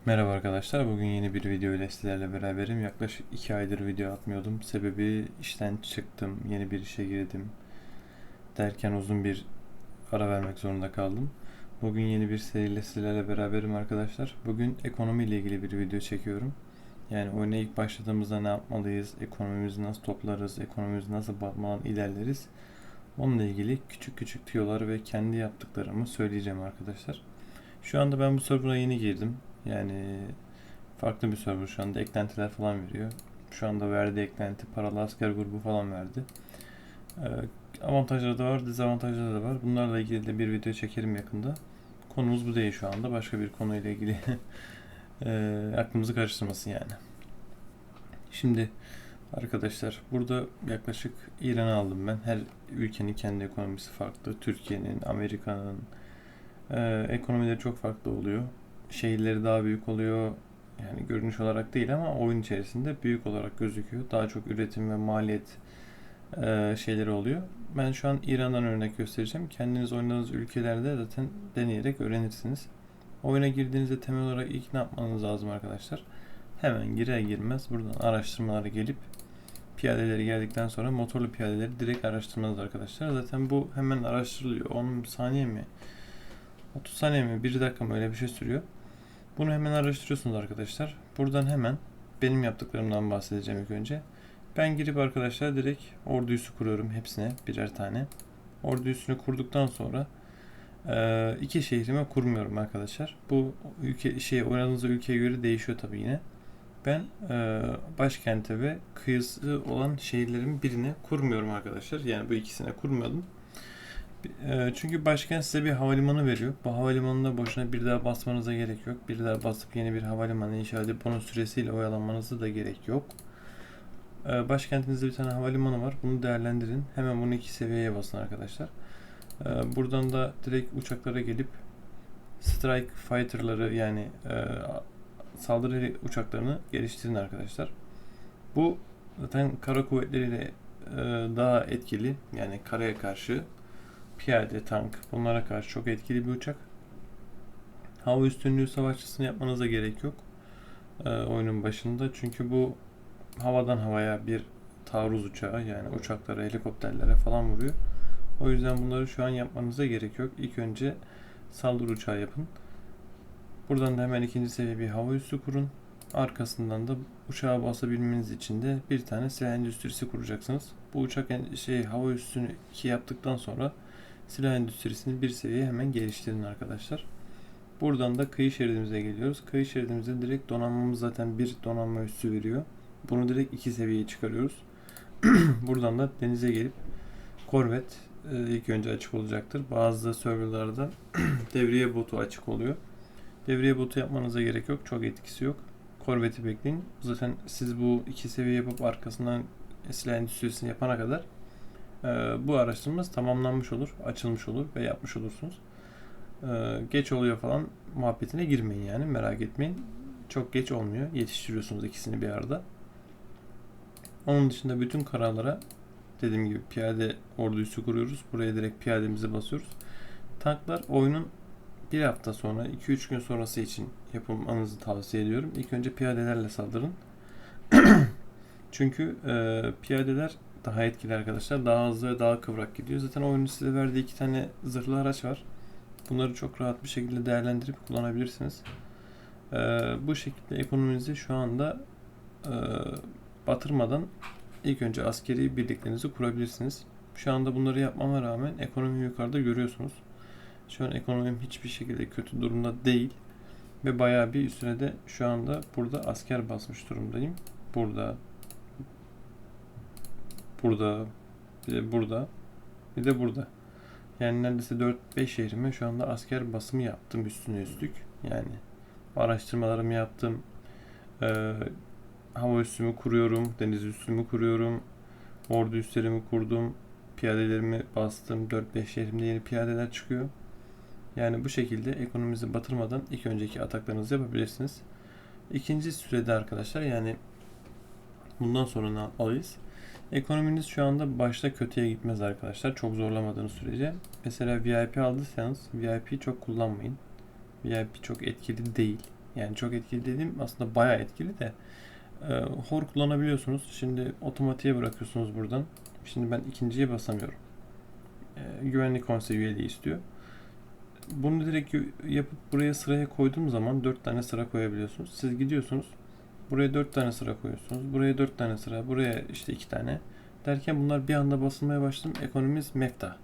Merhaba arkadaşlar. Bugün yeni bir video ile sizlerle beraberim. Yaklaşık 2 aydır video atmıyordum. Sebebi işten çıktım, yeni bir işe girdim derken uzun bir ara vermek zorunda kaldım. Bugün yeni bir seriyle sizlerle beraberim arkadaşlar. Bugün ekonomi ile ilgili bir video çekiyorum. Yani oyuna ilk başladığımızda ne yapmalıyız, ekonomimizi nasıl toplarız, ekonomimizi nasıl batmadan ilerleriz. Onunla ilgili küçük küçük tüyolar ve kendi yaptıklarımı söyleyeceğim arkadaşlar. Şu anda ben bu server'a yeni girdim. Yani farklı bir server, şu anda eklentiler falan veriyor. Şu anda verdiği eklenti paralı asker grubu falan verdi. Avantajları da var, dezavantajları da var. Bunlarla ilgili de bir video çekerim yakında. Konumuz bu değil şu anda. Başka bir konuyla ilgili aklımızı karıştırmasın yani. Şimdi arkadaşlar burada yaklaşık İran'ı aldım ben. Her ülkenin kendi ekonomisi farklı. Türkiye'nin, Amerika'nın ekonomileri çok farklı oluyor. Şehirleri daha büyük oluyor. Yani görünüş olarak değil ama oyun içerisinde büyük olarak gözüküyor. Daha çok üretim ve maliyet şeyleri oluyor. Ben şu an İran'dan örnek göstereceğim. Kendiniz oynadığınız ülkelerde zaten deneyerek öğrenirsiniz. Oyuna girdiğinizde temel olarak ilk ne yapmanız lazım arkadaşlar? Hemen girer girmez buradan araştırmalara gelip piyadeleri geldikten sonra motorlu piyadeleri direkt araştırmanız arkadaşlar. Zaten bu hemen araştırılıyor. 10 saniye mi? 30 saniye mi? 1 dakika mı? Öyle bir şey sürüyor. Bunu hemen araştırıyorsunuz arkadaşlar. Buradan hemen benim yaptıklarımdan bahsedeceğim ilk önce. Ben girip arkadaşlar direkt ordu üssü kuruyorum hepsine birer tane. Ordu üssünü kurduktan sonra iki şehrime kurmuyorum arkadaşlar. Bu ülke oynadığınız ülkeye göre değişiyor tabii yine. Ben başkente ve kıyısı olan şehirlerin birine kurmuyorum arkadaşlar. Yani bu ikisine kurmadım. Çünkü başkent size bir havalimanı veriyor. Bu havalimanında boşuna bir daha basmanıza gerek yok. Bir daha basıp yeni bir havalimanı inşa edip onun süresiyle oyalanmanıza da gerek yok. Başkentinizde bir tane havalimanı var. Bunu değerlendirin. Hemen bunu 2 seviyeye basın arkadaşlar. Buradan da direkt uçaklara gelip Strike Fighter'ları yani saldırı uçaklarını geliştirin arkadaşlar. Bu zaten kara kuvvetleriyle daha etkili. Yani karaya karşı piyade, tank bunlara karşı çok etkili bir uçak. Hava üstünlüğü savaşçısını yapmanıza gerek yok oyunun başında. Çünkü bu havadan havaya bir taarruz uçağı, yani uçaklara, helikopterlere falan vuruyor. O yüzden bunları şu an yapmanıza gerek yok. İlk önce saldırı uçağı yapın. Buradan da hemen ikinci seviye bir hava üssü kurun. Arkasından da uçağa basabilmeniz için de bir tane silah endüstrisi kuracaksınız. Bu uçak hava üssünü 2 yaptıktan sonra silah endüstrisini bir seviye hemen geliştirin arkadaşlar. Buradan da kıyı şeridimize geliyoruz. Kıyı şeridimizde direkt donanmamız zaten bir donanma üssü veriyor. Bunu direkt 2 seviyeye çıkarıyoruz. Buradan da denize gelip korvet ilk önce açık olacaktır. Bazı serverlarda devriye botu açık oluyor. Devriye botu yapmanıza gerek yok. Çok etkisi yok. Korveti bekleyin. Zaten siz bu 2 seviye yapıp arkasından silah endüstrisini yapana kadar bu araştırmanız tamamlanmış olur, açılmış olur ve yapmış olursunuz. Geç oluyor falan muhabbetine girmeyin yani, merak etmeyin. Çok geç olmuyor. Yetiştiriyorsunuz ikisini bir arada. Onun dışında bütün kararlara dediğim gibi piyade ordusu kuruyoruz. Buraya direkt piyademizi basıyoruz. Tanklar oyunun bir hafta sonra 2-3 gün sonrası için yapılmanızı tavsiye ediyorum. İlk önce piyadelerle saldırın. Çünkü piyadeler daha etkili arkadaşlar. Daha hızlı ve daha kıvrak gidiyor. Zaten oyunun size verdiği 2 tane zırhlı araç var. Bunları çok rahat bir şekilde değerlendirip kullanabilirsiniz. Bu şekilde ekonominizi şu anda batırmadan ilk önce askeri birliklerinizi kurabilirsiniz. Şu anda bunları yapmama rağmen ekonomi yukarıda görüyorsunuz. Şu an ekonomim hiçbir şekilde kötü durumda değil. Ve bayağı bir üstüne de şu anda burada asker basmış durumdayım. Burada, burada, bir de burada, bir de burada. Yani neredeyse 4-5 şehrime şu anda asker basımı yaptım üstüne üstlük. Yani araştırmalarımı yaptım. Hava üssümü kuruyorum, deniz üssümü kuruyorum. Ordu üslerimi kurdum. Piyadelerimi bastım. 4-5 şehrimde yeni piyadeler çıkıyor. Yani bu şekilde ekonomimizi batırmadan ilk önceki ataklarınızı yapabilirsiniz. İkinci sürede arkadaşlar, yani bundan sonra ne yapmalıyız? Ekonominiz şu anda başta kötüye gitmez arkadaşlar. Çok zorlamadığınız sürece. Mesela VIP aldıysanız VIP çok kullanmayın. VIP çok etkili değil. Yani çok etkili dediğim aslında bayağı etkili de. Hor kullanabiliyorsunuz. Şimdi otomatiğe bırakıyorsunuz buradan. Şimdi ben ikinciye basamıyorum. Güvenlik konseyi üyeliği istiyor. Bunu direkt yapıp buraya sıraya koyduğum zaman 4 tane sıra koyabiliyorsunuz. Siz gidiyorsunuz. Buraya 4 tane sıra koyuyorsunuz. Buraya 4 tane sıra. Buraya işte 2 tane. Derken bunlar bir anda basılmaya başladı. Ekonomimiz mefta.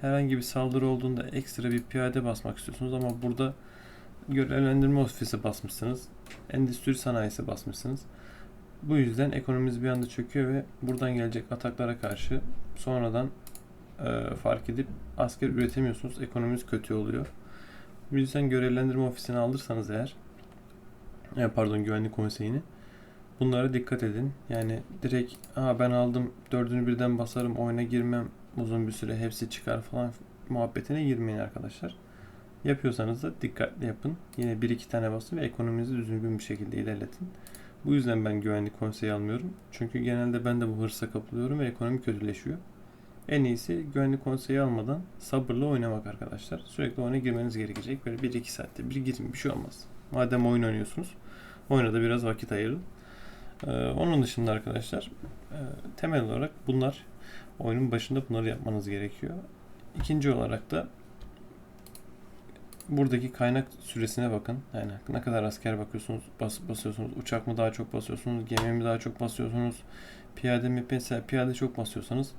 Herhangi bir saldırı olduğunda ekstra bir piyade basmak istiyorsunuz ama burada görevlendirme ofisi basmışsınız. Endüstri sanayisi basmışsınız. Bu yüzden ekonomimiz bir anda çöküyor ve buradan gelecek ataklara karşı sonradan fark edip asker üretemiyorsunuz. Ekonomimiz kötü oluyor. Bu yüzden görevlendirme ofisini alırsanız eğer, güvenlik konseyini, bunlara dikkat edin. Yani direkt ben aldım 4'ünü birden basarım, oyuna girmem uzun bir süre, hepsi çıkar falan muhabbetine girmeyin arkadaşlar. Yapıyorsanız da dikkatli yapın. Yine 1-2 tane basın ve ekonominizi düzgün bir şekilde ilerletin. Bu yüzden ben güvenlik konseyi almıyorum. Çünkü genelde ben de bu hırsa kapılıyorum ve ekonomi kötüleşiyor. En iyisi güvenlik konseyi almadan sabırla oynamak arkadaşlar. Sürekli oyuna girmeniz gerekecek. Böyle 1-2 saatte bir girin, bir şey olmaz. Madem oyun oynuyorsunuz, oyuna da biraz vakit ayırın. Onun dışında arkadaşlar temel olarak bunlar, oyunun başında bunları yapmanız gerekiyor. İkinci olarak da buradaki kaynak süresine bakın. Yani ne kadar asker basıyorsunuz. Uçak mı daha çok basıyorsunuz? Gemi mi daha çok basıyorsunuz? Piyade mi? Mesela piyade çok basıyorsanız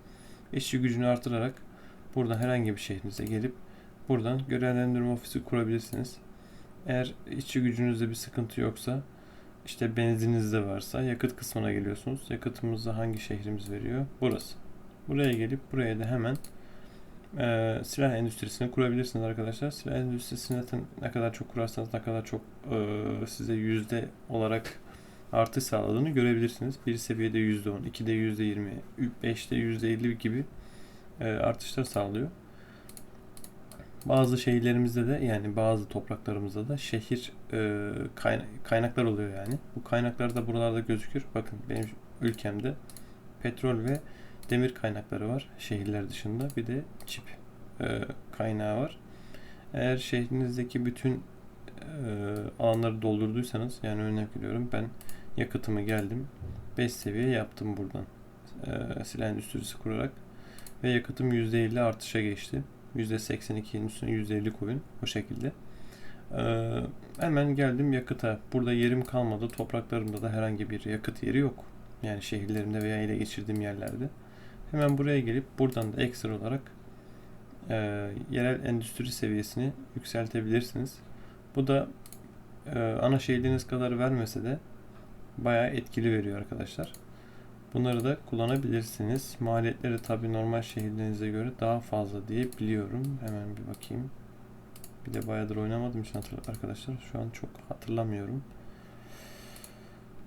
işçi gücünü artırarak buradan herhangi bir şehrinize gelip buradan görevlendirme ofisi kurabilirsiniz. Eğer işçi gücünüzde bir sıkıntı yoksa, işte benzininiz de varsa yakıt kısmına geliyorsunuz. Yakıtımızı hangi şehrimiz veriyor? Burası. Buraya gelip buraya da hemen silah endüstrisini kurabilirsiniz arkadaşlar. Silah endüstrisini zaten ne kadar çok kurarsanız ne kadar çok size yüzde olarak artış sağladığını görebilirsiniz. Bir seviyede %10, 2'de %20, 5'te %50 gibi artışlar sağlıyor. Bazı şehirlerimizde de, yani bazı topraklarımızda da şehir kaynaklar oluyor yani. Bu kaynaklar da buralarda gözükür. Bakın benim ülkemde petrol ve demir kaynakları var şehirler dışında. Bir de çip kaynağı var. Eğer şehrinizdeki bütün alanları doldurduysanız, yani örnek veriyorum, ben yakıtımı geldim 5 seviye yaptım buradan silah endüstrisi kurarak ve yakıtım %50 artışa geçti. %82'nin üstüne %50 koyun o şekilde. Hemen geldim yakıta. Burada yerim kalmadı. Topraklarımda da herhangi bir yakıt yeri yok. Yani şehirlerimde veya ele geçirdiğim yerlerde. Hemen buraya gelip buradan da ekstra olarak yerel endüstri seviyesini yükseltebilirsiniz. Bu da ana şehirleriniz kadar vermese de bayağı etkili veriyor arkadaşlar. Bunları da kullanabilirsiniz. Maliyetleri tabi normal şehirlerinize göre daha fazla diye biliyorum. Hemen bir bakayım. Bir de bayağıdır oynamadığım için arkadaşlar şu an çok hatırlamıyorum.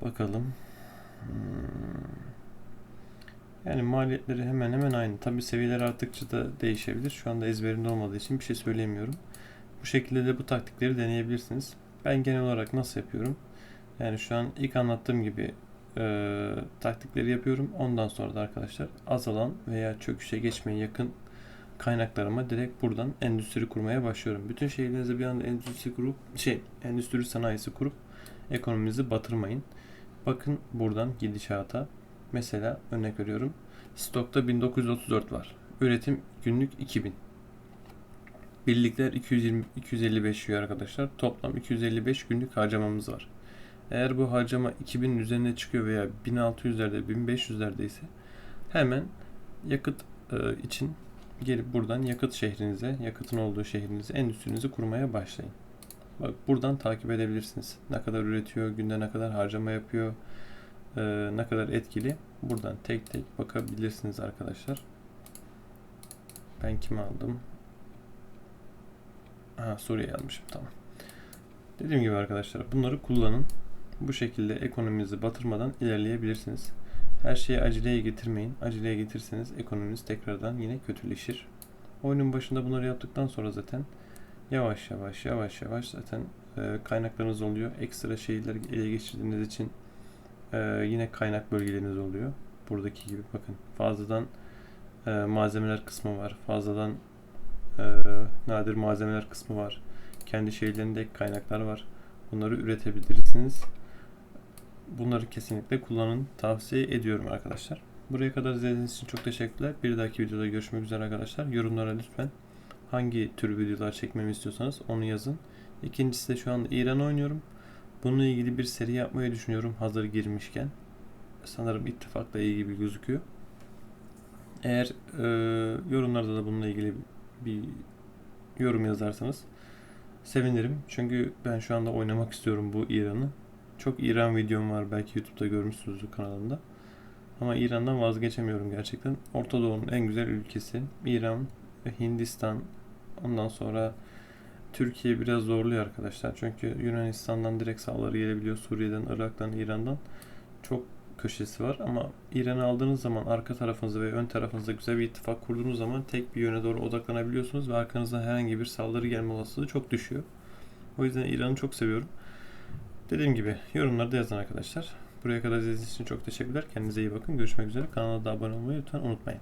Bakalım. Yani maliyetleri hemen hemen aynı. Tabi seviyeler arttıkça da değişebilir. Şu anda ezberimde olmadığı için bir şey söyleyemiyorum. Bu şekilde de bu taktikleri deneyebilirsiniz. Ben genel olarak nasıl yapıyorum? Yani şu an ilk anlattığım gibi taktikleri yapıyorum. Ondan sonra da arkadaşlar azalan veya çöküşe geçmeye yakın kaynaklarıma direkt buradan endüstri kurmaya başlıyorum. Bütün şehirlerinize bir anda endüstri sanayisi kurup ekonominizi batırmayın. Bakın buradan gidişata. Mesela örnek veriyorum. Stokta 1934 var. Üretim günlük 2000. Birlikler 255 yiyor arkadaşlar. Toplam 255 günlük harcamamız var. Eğer bu harcama 2000'in üzerine çıkıyor veya 1600'lerde 1500'lerde ise hemen yakıt için gelip buradan yakıt şehrinize, yakıtın olduğu şehrinize endüstrinizi kurmaya başlayın. Bak buradan takip edebilirsiniz. Ne kadar üretiyor, günde ne kadar harcama yapıyor, ne kadar etkili. Buradan tek tek bakabilirsiniz arkadaşlar. Ben kimi aldım? Suriye almışım, tamam. Dediğim gibi arkadaşlar bunları kullanın. Bu şekilde ekonominizi batırmadan ilerleyebilirsiniz. Her şeyi aceleye getirmeyin. Aceleye getirseniz ekonominiz tekrardan yine kötüleşir. Oyunun başında bunları yaptıktan sonra zaten yavaş yavaş zaten kaynaklarınız oluyor. Ekstra şehirleri ele geçirdiğiniz için yine kaynak bölgeleriniz oluyor. Buradaki gibi bakın fazladan malzemeler kısmı var. Fazladan nadir malzemeler kısmı var. Kendi şehirlerinde ek kaynaklar var. bunları üretebilirsiniz. Bunları kesinlikle kullanın, tavsiye ediyorum arkadaşlar. Buraya kadar izlediğiniz için çok teşekkürler. Bir dahaki videoda görüşmek üzere arkadaşlar. Yorumlara lütfen hangi tür videolar çekmemi istiyorsanız onu yazın. İkincisi de şu anda İran oynuyorum. Bununla ilgili bir seri yapmayı düşünüyorum hazır girmişken. Sanırım ittifakla iyi gibi gözüküyor. Eğer yorumlarda da bununla ilgili bir yorum yazarsanız sevinirim. Çünkü ben şu anda oynamak istiyorum bu İran'ı. Çok İran videom var, belki YouTube'da görmüşsünüzdür kanalımda. Ama İran'dan vazgeçemiyorum gerçekten. Orta Doğu'nun en güzel ülkesi İran ve Hindistan. Ondan sonra Türkiye biraz zorluyor arkadaşlar. Çünkü Yunanistan'dan direkt saldırı gelebiliyor. Suriye'den, Irak'tan, İran'dan. Çok köşesi var ama İran'ı aldığınız zaman arka tarafınızda ve ön tarafınızda güzel bir ittifak kurduğunuz zaman tek bir yöne doğru odaklanabiliyorsunuz ve arkanızdan herhangi bir saldırı gelme olasılığı çok düşüyor. O yüzden İran'ı çok seviyorum. Dediğim gibi yorumlarda yazın arkadaşlar. Buraya kadar izlediğiniz için çok teşekkürler. Kendinize iyi bakın. Görüşmek üzere. Kanala da abone olmayı lütfen unutmayın.